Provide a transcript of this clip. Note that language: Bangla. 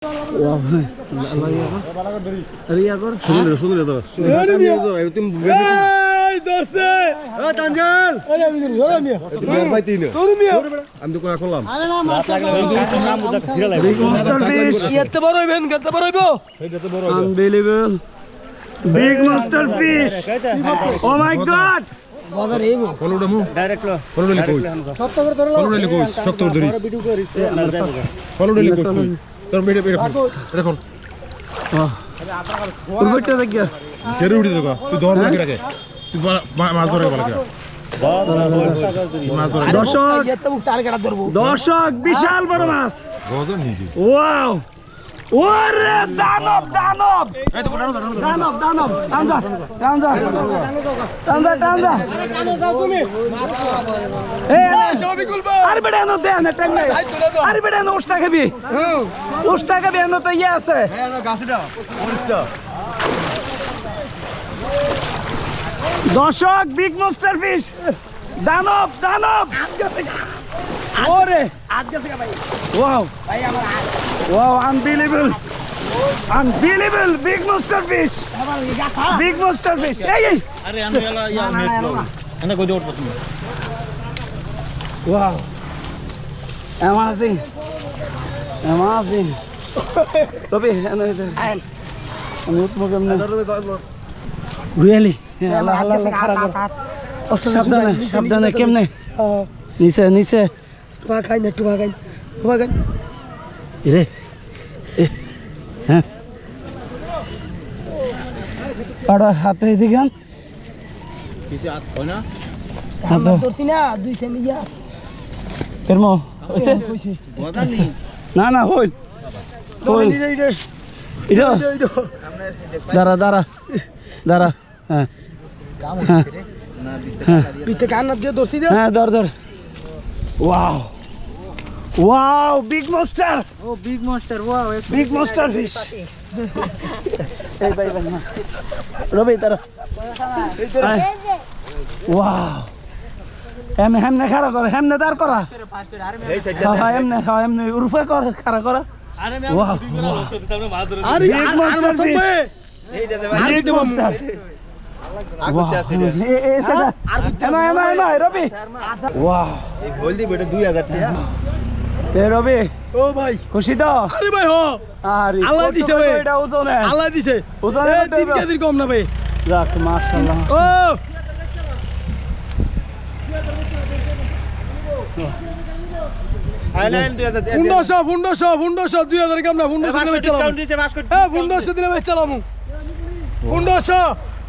ওয়া ভাই রিয়া কর শুনুন দাও তুমি এই দর্শে ও তানজাল আরে আমি ধরো আমি বের ভাই তিন তোর মিয়া আমি তো কোনা করলাম আরে না মাছ নাম বুঝা ছিড়া লাগে বিগ মাস্টার ফিশ এত বড় হইবেন কত বড় হইবো এইটা বড় হইবো আনবিলিভেবল বিগ মাস্টার ফিশ ও মাই গড বাজার এইবো ফলোডা মু ডাইরেক্ট লো ফলোডা লিখোস শক্ত করে ধরো ফলোডা লিখোস শক্ত করে ধরিস ভিডিও করিস ফলোডা লিখোস তোর ভিডিও দেখুন বাহ উঠতে দেখ গিয়া কেরে উঠে দেখো তুই ধর না রাখে তুই মাছ ধরে বলা কে দর্শক বিশাল বড় মাছ ওয়াও ওরে দানব দানব দানব দানব টানজা টানজা টানজা টানজা এই শফিকুল ভাই আরে বেটা নো দে না টাইম নাই আরে বেটা নো উষ্টা খাবি উষ্টা খাবি এনো তো ইয়ে আছে হ্যাঁ নো গাছটা পরিষ্টা দর্শক বিগ মাস্টার ফিশ দানব দানব ওরে আজকে থেকে ভাই ওয়াও ভাই আমার wow unbelievable unbelievable big master fish big master fish এই এই আরে আমি এলা ইয়া নেট লো এনে কই দৌড় তুমি ওয়াও অ্যামাজিং তবে এনে আমি উঠবো কেমনে রিয়েলি আল্লাহ আল্লাহ খারাপ সাবধানে সাবধানে কেমনে নিচে নিচে টুবা খাই না টুবা খাই রে হ্যাঁ আর হাতে দিগান কিছু হাত হয় না হাত ধরতি না দুই সেমি যা কেমন হইছে না না হইল হইল এটা দাঁড়া দাঁড়া দাঁড়া হ্যাঁ পিঠে কান্না দিয়ে ধরছি হ্যাঁ ধর ধর ওয়াও ওয়াও বিগ মাস্টার ও big master wow big master fish এই ভাই ভাই রবি তারা ওয়াও হেমনে খাড়া কর হেমনে দাঁড় করা হ্যাঁ হেমনে উরফে কর খাড়া করা ওয়াও আরে বিগ মাস্টার ফিশ এইটা দে ভাই বিগ মাস্টার রবি ও ভাই খুশি তো আরে ভাই হো আল্লাহ দিছে ভাই এটা ওজনে আল্লাহ দিছে ওজনে 3 কেজির কম না ভাই যাক মাশাআল্লাহ ও আইলাইন 1500 2000 কম না 1500 ডিসকাউন্ট দিছে মাস কত 1500 দিলে ভাই চালামু 1500